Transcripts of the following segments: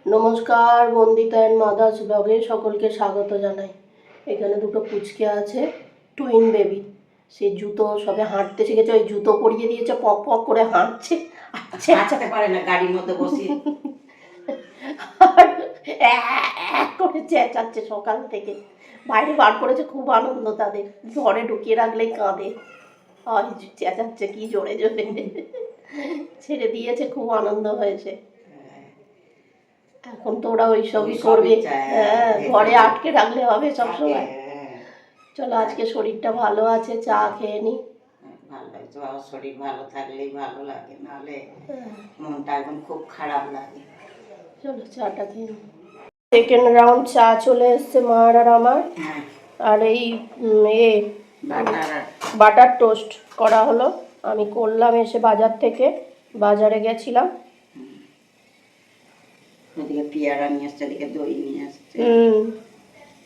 নমস্কার Bandita and mother's ব্লগে সকলকে স্বাগত জানাই। এখানে দুটো পুচকে আছে, টুইন বেবি। সে জুতো সবে হাঁটতে শিখেছে, ওই জুতো পরিয়ে দিয়েছে, পক পক করে হাঁটছে। হাঁটতে পারে না, গাড়ির মধ্যে বসে এক করে চেঁচাচ্ছে সকাল থেকে। বাইরে বার করেছে, খুব আনন্দ তাদের। ঘরে ঢুকিয়ে রাখলেই কাঁদে, আর চেঁচাচ্ছে কি জোরে জোরে। ছেড়ে দিয়েছে, খুব আনন্দ হয়েছে। এখন তো ওরা ওই সবই করবে। হ্যাঁ, ঘরে আটকে রাখলে হবে সবসময়। চলো, আজকে শরীরটা ভালো আছে, চা খেয়ে নি। ভালো লাগছে, শরীর ভালো থাকলেই ভালো লাগে, নাহলে মনটা একদম খুব খারাপ লাগে। চলো চাটা খেয়ে নি। সেকেন্ড রাউন্ড চা চলে এসছে মার আর আমার। আর এই বাটার টোস্ট করা হলো, আমি করলাম এসে বাজার থেকে। বাজারে গেছিলাম। এদিকে পেয়ারা নিয়ে আসছে, এদিকে দই নিয়ে আসছে।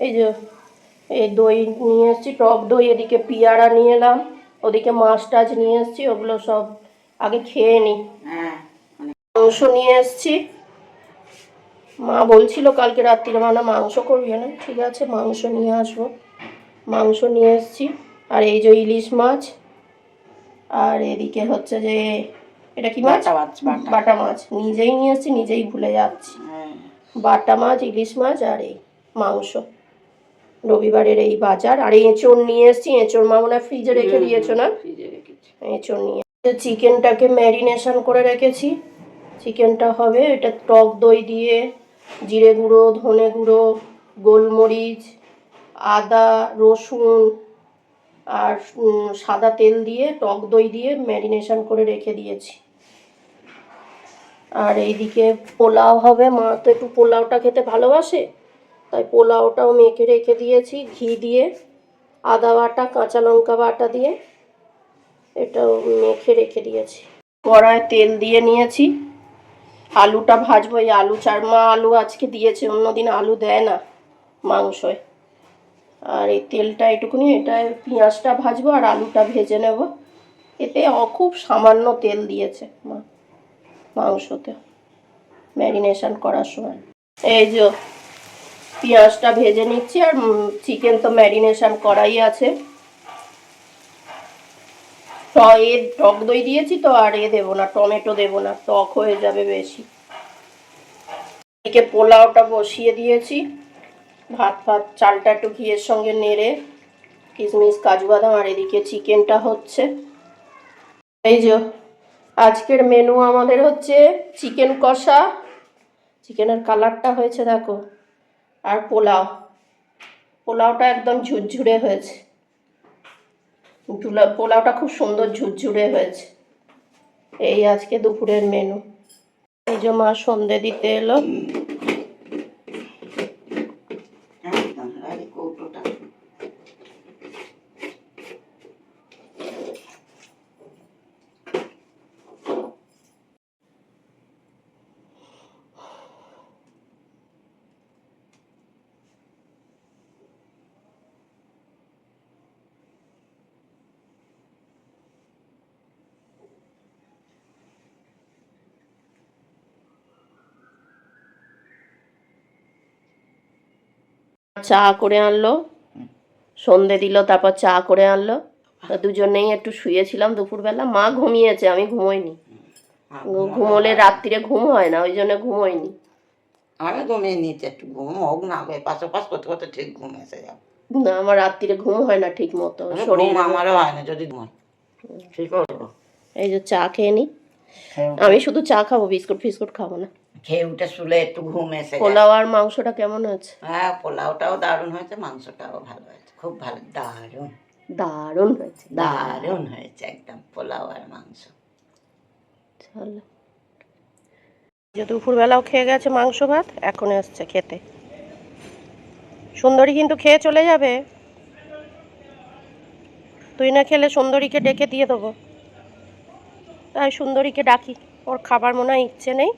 এই যে এই দই নিয়ে এসছি, টক দই। এদিকে পেয়ারা নিয়ে এলাম, ওদিকে মাছ টাছ নিয়ে এসছি। ওগুলো সব আগে খেয়ে নিই। মাংস নিয়ে এসছি। মা বলছিল কালকে রাত্রিরে মাংস করবি না, ঠিক আছে মাংস নিয়ে আসবো। মাংস নিয়ে এসছি। আর এই যে ইলিশ মাছ। আর এদিকে হচ্ছে যে এটা কি মাছ? বাটা মাছ। নিজেই নিয়ে এসছি, নিজেই ভুলে যাচ্ছি। বাটা মাছ, ইলিশ মাছ আর এই মাংস। রবিবারের এই বাজার। আর এঁচড় নিয়ে এসছি। এঁচড় মা মনে হয় ফ্রিজে রেখে দিয়েছো না? ফ্রিজে রেখেছি। এঁচড় নিয়ে চিকেনটাকে ম্যারিনেশন করে রেখেছি। চিকেনটা হবে এটা টক দই দিয়ে, জিরে গুঁড়ো, ধনে গুঁড়ো, গোলমরিচ, আদা, রসুন আর সাদা তেল দিয়ে, টক দই দিয়ে ম্যারিনেশন করে রেখে দিয়েছি। আর এইদিকে পোলাও হবে। মা তো একটু পোলাওটা খেতে ভালোবাসে, তাই পোলাওটাও মেখে রেখে দিয়েছি ঘি দিয়ে, আদা বাটা, কাঁচা লঙ্কা বাটা দিয়ে এটাও মেখে রেখে দিয়েছি। কড়ায় তেল দিয়ে নিয়েছি, আলুটা ভাজবো। এই আলু মা আলু আজকে দিয়েছে, অন্যদিন আলু দেয় না মাংসয়। আর এই তেলটা এটুকুনি, এটা পেঁয়াজটা ভাজবো আর আলুটা ভেজে নেব। এতে খুব সামান্য তেল দিয়েছে মা মাংসতে ম্যারিনেশন করার সময়। এই যে পেঁয়াজটা ভেজে নিচ্ছি, আর চিকেন তো ম্যারিনেশন করাই আছে। টক দই দিয়েছি তো, আর দেবো না, টমেটো দেবো না, টক হয়ে যাবে বেশি। এদিকে পোলাওটা বসিয়ে দিয়েছি। ভাত চালটা একটু ঘিয়ের সঙ্গে নেড়ে, কিশমিশ, কাজু বাদাম। আর এদিকে চিকেনটা হচ্ছে। এই যে আজকের মেনু আমাদের হচ্ছে চিকেন কষা, চিকেনের কালারটা হয়েছে দেখো, আর পোলাওটা একদম ঝুরঝুরে হয়েছে। পোলাওটা খুব সুন্দর ঝুরঝুরে হয়েছে। এই আজকে দুপুরের মেনু। এই যে মা সন্ধে দিতে এলো। চা করে আনলো, সন্ধে দিল, তারপর চা করে আনলো। দুজনেই একটু শুয়েছিলাম দুপুরবেলা। মা ঘুমিয়েছে, আমি ঘুমোইনি। ঘুমোলে রাত্রিরে ঘুম হয় না, ওই জন্য ঘুমোইনি। আমি ঘুমিয়ে নিয়েছি, একটু ঘুম হোক না, পাশাপাশ করতে করতে ঠিক ঘুম এসে যাবে। না, আমার রাত্রিরে ঘুম হয় না ঠিক মতো, শরীর আমারও হয় না যদি ঘুমাই। ঠিক করবো। এই যে চা খেয়ে নি। আমি শুধু চা খাবো, বিস্কুট ফিস্কুট খাবো না। খেয়ে উঠে শুলে একটু ঘুম এসে। পোলাও আর মাংসটা কেমন হয়েছে? হ্যাঁ, পোলাওটাও দারুণ হয়েছে, মাংসটাও ভালো হয়েছে, খুব ভালো, দারুণ দারুণ হয়েছে, দারুণ হয়েছে একদম পোলাও আর মাংস। চলো, যে দুপুরবেলাও খেয়ে গেছে মাংস ভাত, এখন এসছে খেতে। সুন্দরী কিন্তু খেয়ে চলে যাবে। তুই না খেলে সুন্দরীকে ডেকে দিয়ে দেবো। তাই সুন্দরীকে ডাকি, ওর খাবার মনে হয় ইচ্ছে নেই।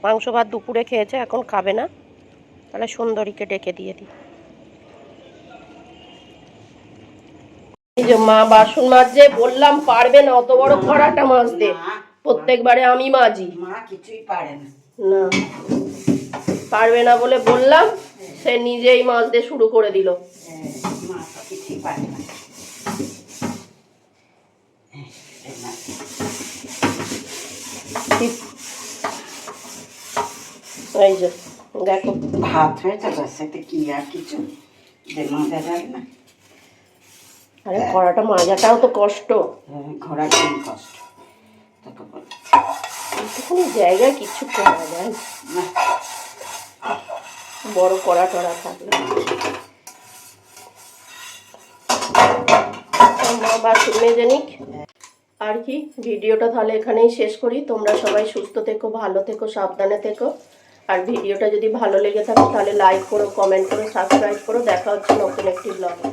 মাংস ভাত দুপুরে খেয়েছে, এখন খাবে না, তাহলে সুন্দরীকে ডেকে দিয়ে দিই। এই যে মা বাসন মাজছে, বললাম পারবে না অত বড় কড়াটা মাজতে, প্রত্যেকবারে আমি মাজি। মা কিছুই পারে না। না, পারবে না বলে বললাম, সে নিজেই মাজতে শুরু করে দিল। মাছ কিছুই পারে না। এই যে দেখো ভাত হয়েছে, সাথে কি আর কিছু মাজা যায় না। আরে কড়াটা মাজাটাও তো কষ্ট। ঘোড়া কি কষ্ট তোকে বলে, কোনো জায়গায় কিছু করা যায় না। বড় কড়া টড়া থাকলে। মা বাথরুম মেজে নিক। আর কি, ভিডিওটা তাহলে এখানেই শেষ করি। তোমরা সবাই সুস্থ থেকো, ভালো থেকো, সাবধানে থেকো। আর ভিডিওটা যদি ভালো লেগে থাকে তাহলে লাইক করো, কমেন্ট করো, সাবস্ক্রাইব করো। দেখা হচ্ছে নতুন একটি ব্লগে।